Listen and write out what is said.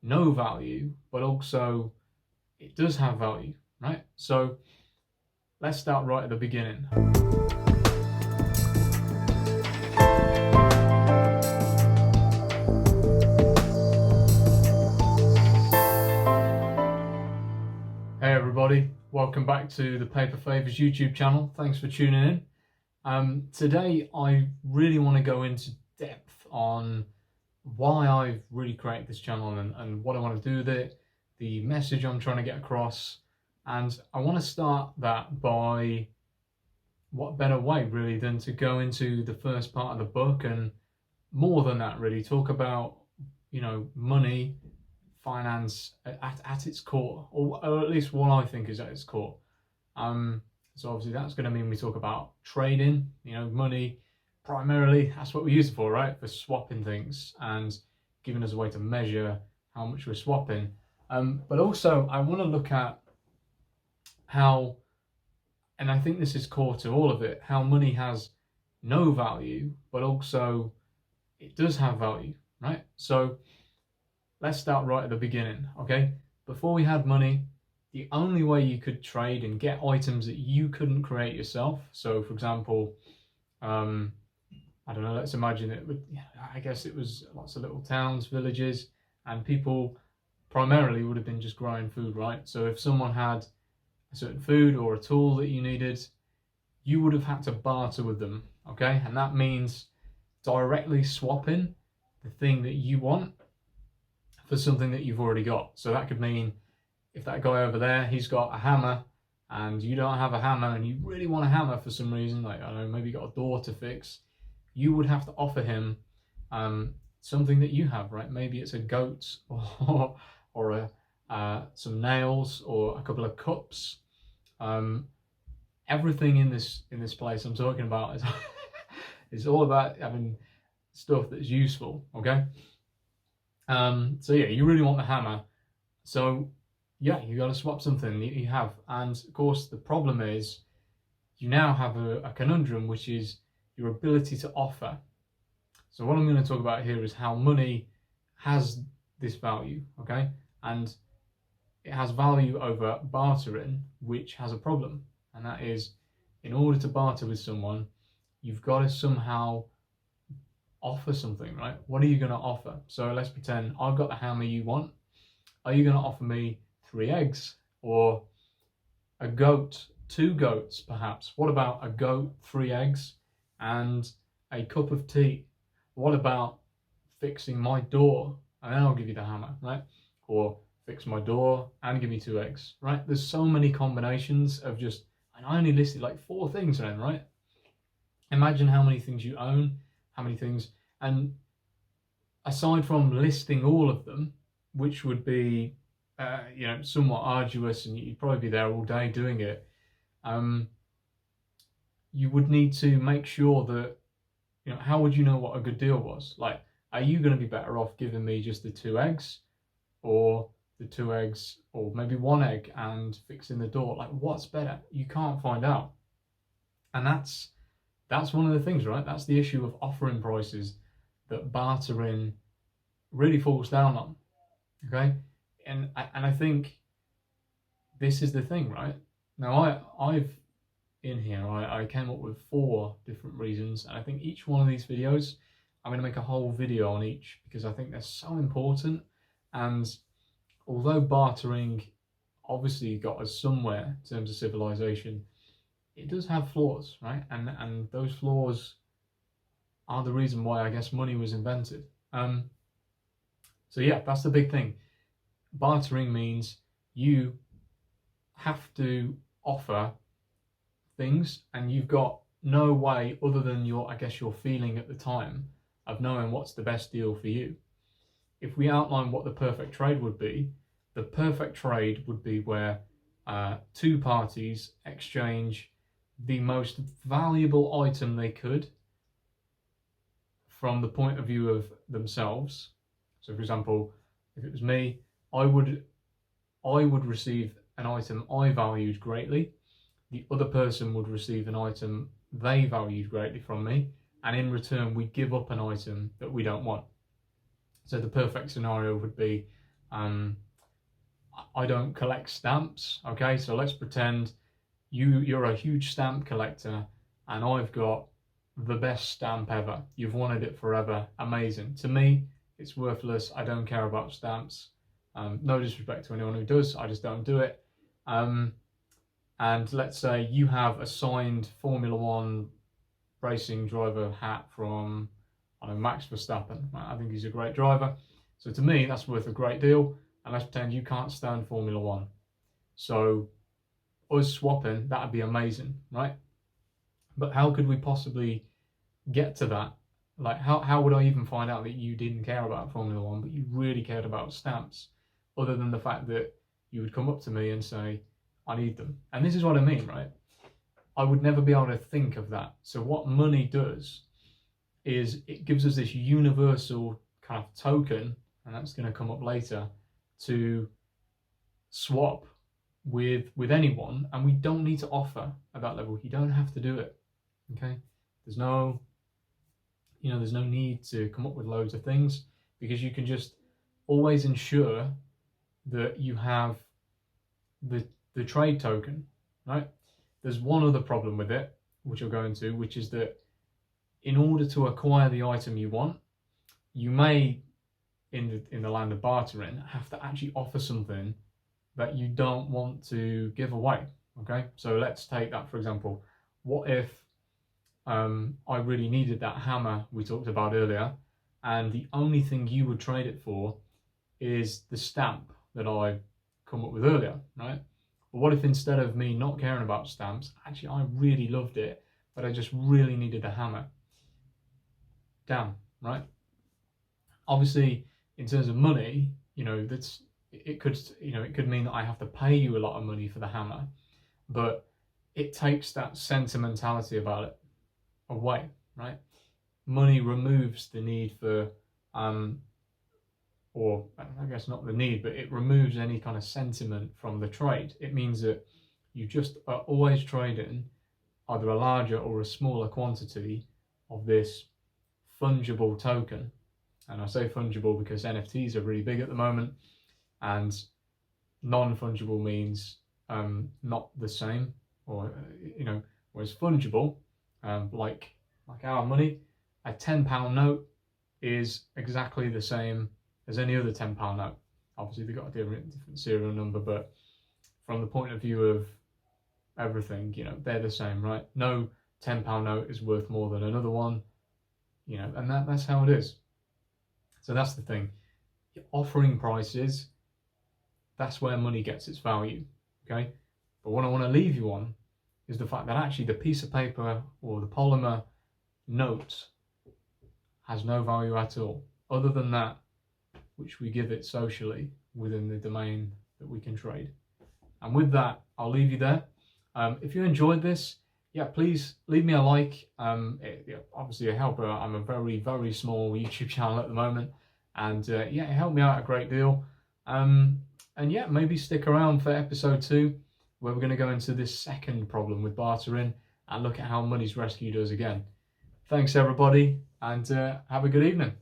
no value, but also it does have value, right? So let's start right at the beginning. Hey everybody, welcome back to the Paper Favors YouTube channel. Thanks for tuning in. Today I really want to go into depth on why I've really created this channel and what I want to do with it, the message I'm trying to get across, and I want to start that by what better way really than to go into the first part of the book and more than that really talk about, money, finance at its core, or at least what I think is at its core. So obviously that's going to mean we talk about trading, money primarily. That's what we use it for, right? For swapping things and giving us a way to measure how much we're swapping. But also I want to look at how, and I think this is core to all of it, how money has no value, but also it does have value, right? So let's start right at the beginning, okay? Before we had money, the only way you could trade and get items that you couldn't create yourself. So, for example, I don't know, let's imagine I guess it was lots of little towns, villages, and people primarily would have been just growing food, right? So if someone had a certain food or a tool that you needed, you would have had to barter with them, okay? And that means directly swapping the thing that you want for something that you've already got. So that could mean if that guy over there, he's got a hammer and you don't have a hammer and you really want a hammer for some reason, like, I don't know, maybe you got a door to fix, you would have to offer him something that you have, right? Maybe it's a goat or some nails or a couple of cups. Everything in this place I'm talking about is is all about having stuff that's useful, okay? So yeah, you really want the hammer. So yeah, you got to swap something that you have. And of course, the problem is you now have a conundrum, which is your ability to offer. So what I'm going to talk about here is how money has this value, okay? And it has value over bartering, which has a problem. And that is, in order to barter with someone, you've got to somehow offer something, right? What are you going to offer? So let's pretend I've got the hammer you want. Are you going to offer me 3 eggs or a goat, 2 goats perhaps? What about a goat, 3 eggs and a cup of tea? What about fixing my door and then I'll give you the hammer, right? Or fix my door and give me 2 eggs, right? There's so many combinations of just, and I only listed like 4 things then, right? Imagine how many things you own, how many things, and aside from listing all of them, which would be somewhat arduous and you'd probably be there all day doing it, you would need to make sure that, how would you know what a good deal was? Like, are you going to be better off giving me just the 2 eggs or the 2 eggs or maybe 1 egg and fixing the door? Like, what's better? You can't find out. And that's one of the things, right? That's the issue of offering prices that bartering really falls down on, okay? And I think this is the thing, right? Now I've in here, I came up with 4 different reasons, and I think each one of these videos, I'm going to make a whole video on each because I think they're so important. And although bartering obviously got us somewhere in terms of civilization, it does have flaws, right? And those flaws are the reason why I guess money was invented. So yeah, that's the big thing. Bartering means you have to offer things and you've got no way other than your feeling at the time of knowing what's the best deal for you. If we outline what the perfect trade would be, the perfect trade would be where 2 parties exchange the most valuable item they could from the point of view of themselves. So for example, if it was me, I would receive an item I valued greatly. The other person would receive an item they valued greatly from me, and in return we give up an item that we don't want. So the perfect scenario would be I don't collect stamps, okay? So let's pretend you're a huge stamp collector and I've got the best stamp ever. You've wanted it forever. Amazing. To me, it's worthless. I don't care about stamps. No disrespect to anyone who does. I just don't do it. And let's say you have a signed Formula One racing driver hat from, I don't know, Max Verstappen. I think he's a great driver. So to me, that's worth a great deal. And let's pretend you can't stand Formula One. So us swapping, that'd be amazing, right? But how could we possibly get to that? Like, how would I even find out that you didn't care about Formula One, but you really cared about stamps, other than the fact that you would come up to me and say, I need them. And this is what I mean, right? I would never be able to think of that. So what money does is it gives us this universal kind of token, and that's going to come up later, to swap with anyone, and we don't need to offer at that level. You don't have to do it, okay? There's no need to come up with loads of things, because you can just always ensure that you have the trade token, right? There's one other problem with it, which I'll go into, which is that in order to acquire the item you want, you may, in the land of bartering, have to actually offer something that you don't want to give away, okay? So let's take that, for example. What if I really needed that hammer we talked about earlier, and the only thing you would trade it for is the stamp that I come up with earlier, right? But what if instead of me not caring about stamps, actually I really loved it, but I just really needed a hammer? Damn, right? Obviously, in terms of money, it could mean that I have to pay you a lot of money for the hammer, but it takes that sentimentality about it away, right? Money removes the need for, or I guess not the need, but it removes any kind of sentiment from the trade. It means that you just are always trading either a larger or a smaller quantity of this fungible token. And I say fungible because NFTs are really big at the moment, and non-fungible means not the same, or whereas fungible, like our money, a £10 note is exactly the same as any other £10 note. Obviously they've got a different serial number, but from the point of view of everything, they're the same, right? No £10 note is worth more than another one, and that's how it is. So that's the thing. Offering prices, that's where money gets its value, okay? But what I want to leave you on is the fact that actually the piece of paper or the polymer note has no value at all, other than that which we give it socially within the domain that we can trade. And with that, I'll leave you there. If you enjoyed this, please leave me a like. Obviously, I'm a very, very small YouTube channel at the moment, and it helped me out a great deal. And maybe stick around for episode 2, where we're going to go into this second problem with bartering and look at how money's rescued us again. Thanks, everybody, and have a good evening.